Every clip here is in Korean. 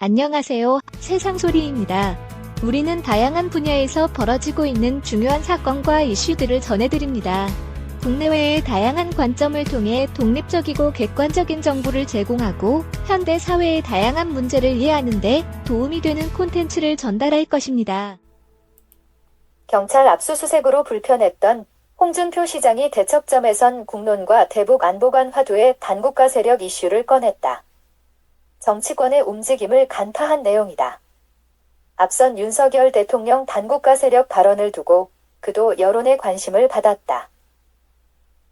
안녕하세요. 세상소리입니다. 우리는 다양한 분야에서 벌어지고 있는 중요한 사건과 이슈들을 전해드립니다. 국내외의 다양한 관점을 통해 독립적이고 객관적인 정보를 제공하고 현대 사회의 다양한 문제를 이해하는 데 도움이 되는 콘텐츠를 전달할 것입니다. 경찰 압수수색으로 불편했던 홍준표 시장이 대척점에선 국론과 대북 안보관 화두의 단국가 세력 이슈를 꺼냈다. 정치권의 움직임을 간파한 내용이다. 앞선 윤석열 대통령 단국가 세력 발언을 두고 그도 여론의 관심을 받았다.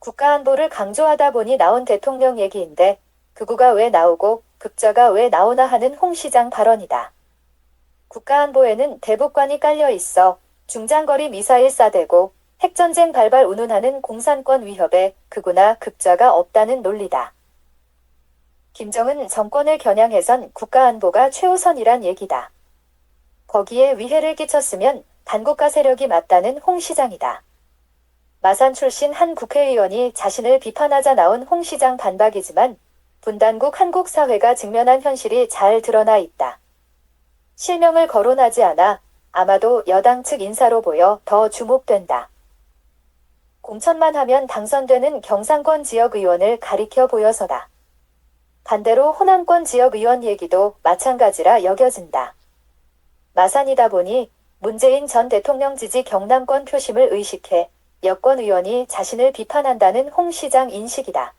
국가안보를 강조하다 보니 나온 대통령 얘기인데 극우가 왜 나오고 극자가 왜 나오나 하는 홍 시장 발언이다. 국가안보에는 대북관이 깔려 있어 중장거리 미사일 쏴대고 핵전쟁 발발 운운하는 공산권 위협에 극우나 극자가 없다는 논리다. 김정은 정권을 겨냥해선 국가안보가 최우선이란 얘기다. 거기에 위해를 끼쳤으면 단국가 세력이 맞다는 홍 시장이다. 마산 출신 한 국회의원이 자신을 비판하자 나온 홍 시장 반박이지만 분단국 한국 사회가 직면한 현실이 잘 드러나 있다. 실명을 거론하지 않아 아마도 여당 측 인사로 보여 더 주목된다. 공천만 하면 당선되는 경상권 지역 의원을 가리켜 보여서다. 반대로 호남권 지역 의원 얘기도 마찬가지라 여겨진다. 마산이다 보니 문재인 전 대통령 지지 경남권 표심을 의식해 여권 의원이 자신을 비판한다는 홍 시장 인식이다.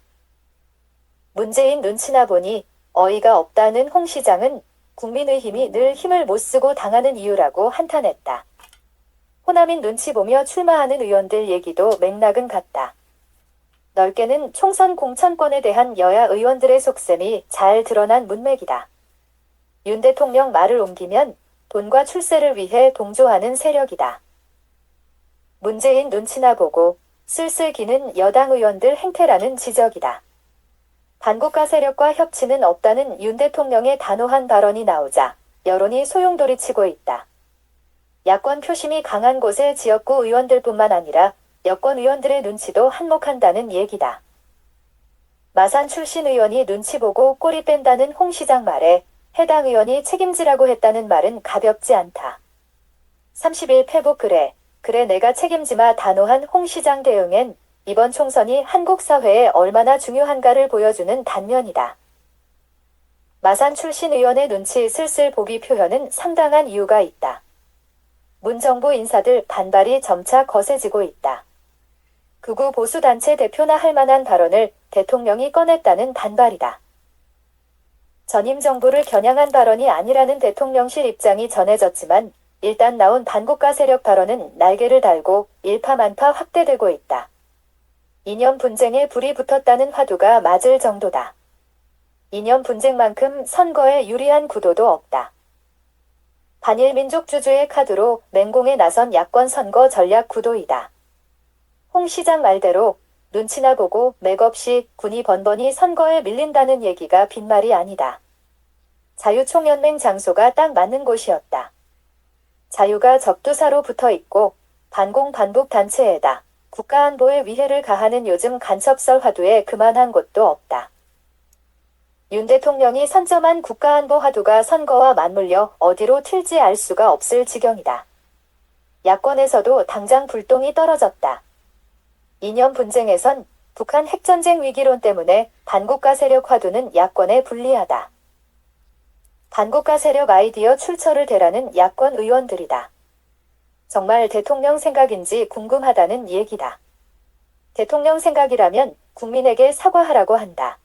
문재인 눈치나 보니 어이가 없다는 홍 시장은 국민의힘이 늘 힘을 못 쓰고 당하는 이유라고 한탄했다. 호남인 눈치 보며 출마하는 의원들 얘기도 맥락은 같다. 넓게는 총선 공천권에 대한 여야 의원들의 속셈이 잘 드러난 문맥이다. 윤 대통령 말을 옮기면 돈과 출세를 위해 동조하는 세력이다. 문재인 눈치나 보고 슬슬 기는 여당 의원들 행태라는 지적이다. 단국가 세력과 협치는 없다는 윤 대통령의 단호한 발언이 나오자 여론이 소용돌이치고 있다. 야권 표심이 강한 곳의 지역구 의원들뿐만 아니라 여권 의원들의 눈치도 한몫한다는 얘기다. 마산 출신 의원이 눈치 보고 꼬리 뺀다는 홍 시장 말에 해당 의원이 책임지라고 했다는 말은 가볍지 않다. 30일 페북 그래 내가 책임지마 단호한 홍 시장 대응엔 이번 총선이 한국 사회에 얼마나 중요한가를 보여주는 단면이다. 마산 출신 의원의 눈치 슬슬 보기 표현은 상당한 이유가 있다. 문 정부 인사들 반발이 점차 거세지고 있다. 극우 보수단체 대표나 할 만한 발언을 대통령이 꺼냈다는 반발이다. 전임 정부를 겨냥한 발언이 아니라는 대통령실 입장이 전해졌지만 일단 나온 단국가 세력 발언은 날개를 달고 일파만파 확대되고 있다. 이념 분쟁에 불이 붙었다는 화두가 맞을 정도다. 이념 분쟁만큼 선거에 유리한 구도도 없다. 반일민족 주주의 카드로 맹공에 나선 야권 선거 전략 구도이다. 홍 시장 말대로 눈치나 보고 맥없이 군이 번번이 선거에 밀린다는 얘기가 빈말이 아니다. 자유총연맹 장소가 딱 맞는 곳이었다. 자유가 적두사로 붙어있고 반공 반북 단체에다 국가안보에 위해를 가하는 요즘 간첩설 화두에 그만한 곳도 없다. 윤 대통령이 선점한 국가안보 화두가 선거와 맞물려 어디로 튈지 알 수가 없을 지경이다. 야권에서도 당장 불똥이 떨어졌다. 이념 분쟁에선 북한 핵전쟁 위기론 때문에 반국가 세력 화두는 야권에 불리하다. 반국가 세력 아이디어 출처를 대라는 야권 의원들이다. 정말 대통령 생각인지 궁금하다는 얘기다. 대통령 생각이라면 국민에게 사과하라고 한다.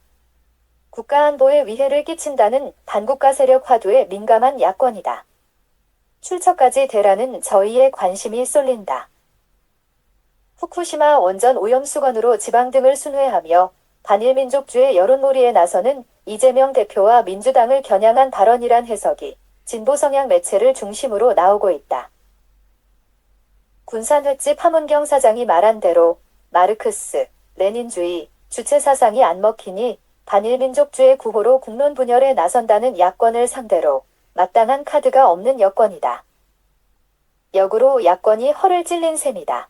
국가안보에 위해를 끼친다는 반국가 세력 화두에 민감한 야권이다. 출처까지 대라는 저희의 관심이 쏠린다. 후쿠시마 원전 오염수건으로 지방 등을 순회하며 반일민족주의 여론몰이에 나서는 이재명 대표와 민주당을 겨냥한 발언이란 해석이 진보 성향 매체를 중심으로 나오고 있다. 군산 횟집 함은경 사장이 말한 대로 마르크스, 레닌주의, 주체사상이 안 먹히니 반일민족주의 구호로 국론 분열에 나선다는 야권을 상대로 마땅한 카드가 없는 여권이다. 역으로 야권이 허를 찔린 셈이다.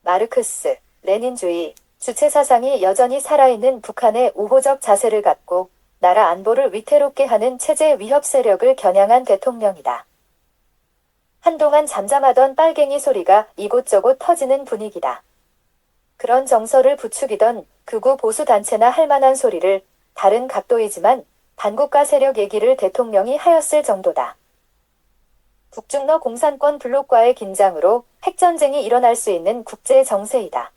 마르크스, 레닌주의, 주체사상이 여전히 살아있는 북한의 우호적 자세를 갖고 나라 안보를 위태롭게 하는 체제 위협 세력을 겨냥한 대통령이다. 한동안 잠잠하던 빨갱이 소리가 이곳저곳 터지는 분위기다. 그런 정서를 부추기던 극우 보수단체나 할 만한 소리를 다른 각도이지만 반국가 세력 얘기를 대통령이 하였을 정도다. 북중러 공산권 블록과의 긴장으로 핵전쟁이 일어날 수 있는 국제 정세이다.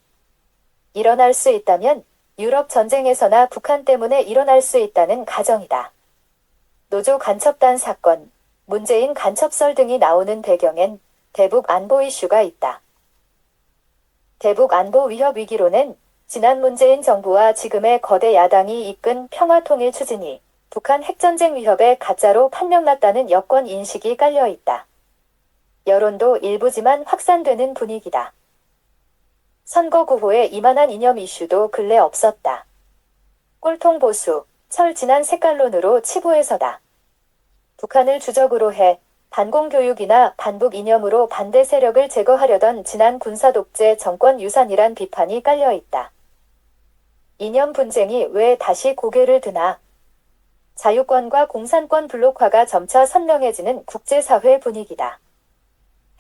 일어날 수 있다면 유럽 전쟁에서나 북한 때문에 일어날 수 있다는 가정이다. 노조 간첩단 사건, 문재인 간첩설 등이 나오는 배경엔 대북 안보 이슈가 있다. 대북 안보 위협 위기로는 지난 문재인 정부와 지금의 거대 야당이 이끈 평화통일 추진이 북한 핵전쟁 위협에 가짜로 판명났다는 여권 인식이 깔려 있다. 여론도 일부지만 확산되는 분위기다. 선거 구호에 이만한 이념 이슈도 근래 없었다. 꼴통 보수, 철 지난 색깔론으로 치부해서다. 북한을 주적으로 해 반공교육이나 반북 이념으로 반대 세력을 제거하려던 지난 군사독재 정권 유산이란 비판이 깔려 있다. 이념 분쟁이 왜 다시 고개를 드나? 자유권과 공산권 블록화가 점차 선명해지는 국제사회 분위기다.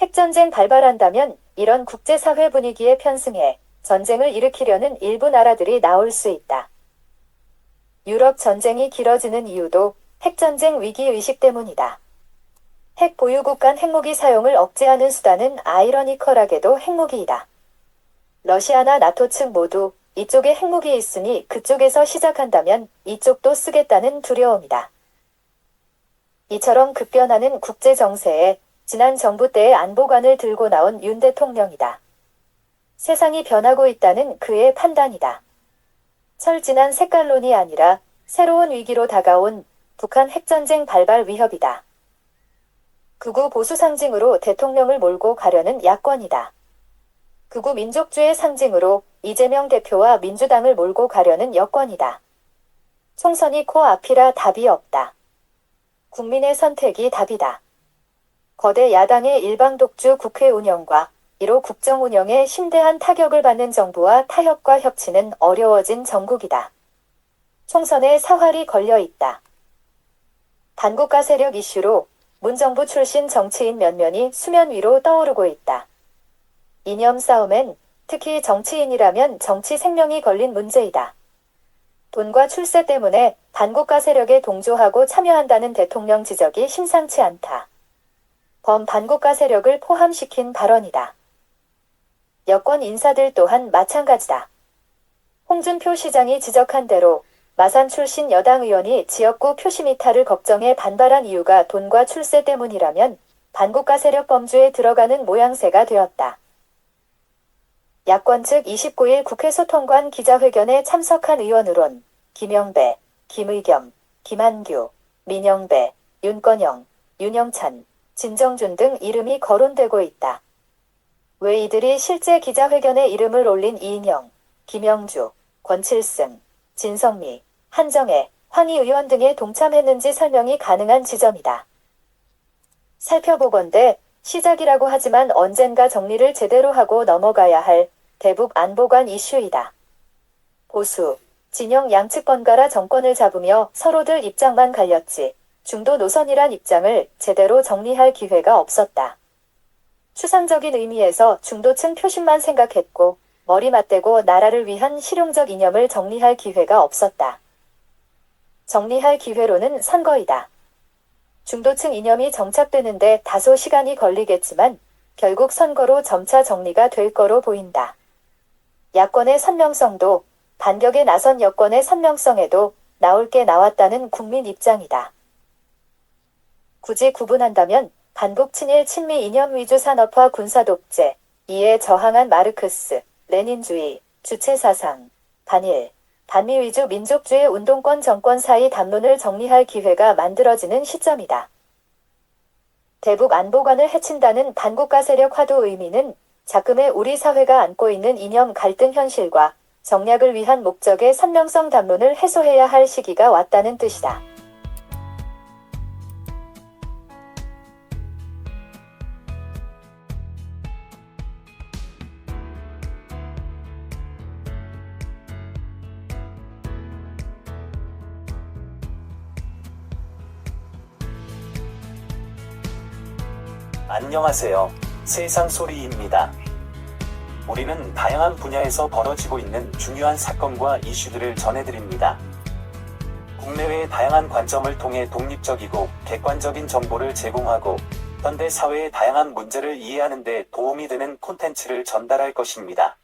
핵전쟁 발발한다면 이런 국제사회 분위기에 편승해 전쟁을 일으키려는 일부 나라들이 나올 수 있다. 유럽 전쟁이 길어지는 이유도 핵전쟁 위기의식 때문이다. 핵 보유국 간 핵무기 사용을 억제하는 수단은 아이러니컬하게도 핵무기이다. 러시아나 나토 측 모두 이쪽에 핵무기 있으니 그쪽에서 시작한다면 이쪽도 쓰겠다는 두려움이다. 이처럼 급변하는 국제 정세에 지난 정부 때의 안보관을 들고 나온 윤 대통령이다. 세상이 변하고 있다는 그의 판단이다. 철진한 색깔론이 아니라 새로운 위기로 다가온 북한 핵전쟁 발발 위협이다. 극우 보수 상징으로 대통령을 몰고 가려는 야권이다. 극우 민족주의 상징으로 이재명 대표와 민주당을 몰고 가려는 여권이다. 총선이 코앞이라 답이 없다. 국민의 선택이 답이다. 거대 야당의 일방독주 국회 운영과 1호 국정 운영에 심대한 타격을 받는 정부와 타협과 협치는 어려워진 정국이다. 총선에 사활이 걸려 있다. 반국가 세력 이슈로 문정부 출신 정치인 몇몇이 수면 위로 떠오르고 있다. 이념 싸움엔 특히 정치인이라면 정치 생명이 걸린 문제이다. 돈과 출세 때문에 반국가 세력에 동조하고 참여한다는 대통령 지적이 심상치 않다. 범반국가 세력을 포함시킨 발언이다. 여권 인사들 또한 마찬가지다. 홍준표 시장이 지적한 대로 마산 출신 여당 의원이 지역구 표심이탈을 걱정해 반발한 이유가 돈과 출세 때문이라면 반국가 세력 범주에 들어가는 모양새가 되었다. 야권 측 29일 국회 소통관 기자회견에 참석한 의원으론 김영배, 김의겸, 김한규, 민영배, 윤건영, 윤영찬, 진정준 등 이름이 거론되고 있다. 왜 이들이 실제 기자회견에 이름을 올린 이인영, 김영주, 권칠승, 진성미, 한정혜, 황희 의원 등에 동참했는지 설명이 가능한 지점이다. 살펴보건대 시작이라고 하지만 언젠가 정리를 제대로 하고 넘어가야 할 대북 안보관 이슈이다. 보수, 진영 양측 번갈아 정권을 잡으며 서로들 입장만 갈렸지 중도 노선이란 입장을 제대로 정리할 기회가 없었다. 추상적인 의미에서 중도층 표심만 생각했고 머리 맞대고 나라를 위한 실용적 이념을 정리할 기회가 없었다. 정리할 기회로는 선거이다. 중도층 이념이 정착되는데 다소 시간이 걸리겠지만 결국 선거로 점차 정리가 될 거로 보인다. 야권의 선명성도 반격에 나선 여권의 선명성에도 나올 게 나왔다는 국민 입장이다. 굳이 구분한다면 반북 친일 친미 이념 위주 산업화 군사 독재, 이에 저항한 마르크스, 레닌주의, 주체사상, 반일, 반미 위주 민족주의 운동권 정권 사이 담론을 정리할 기회가 만들어지는 시점이다. 대북 안보관을 해친다는 반국가 세력 화두 의미는 작금의 우리 사회가 안고 있는 이념 갈등 현실과 정략을 위한 목적의 선명성 담론을 해소해야 할 시기가 왔다는 뜻이다. 안녕하세요. 세상소리입니다. 우리는 다양한 분야에서 벌어지고 있는 중요한 사건과 이슈들을 전해드립니다. 국내외의 다양한 관점을 통해 독립적이고 객관적인 정보를 제공하고 현대 사회의 다양한 문제를 이해하는 데 도움이 되는 콘텐츠를 전달할 것입니다.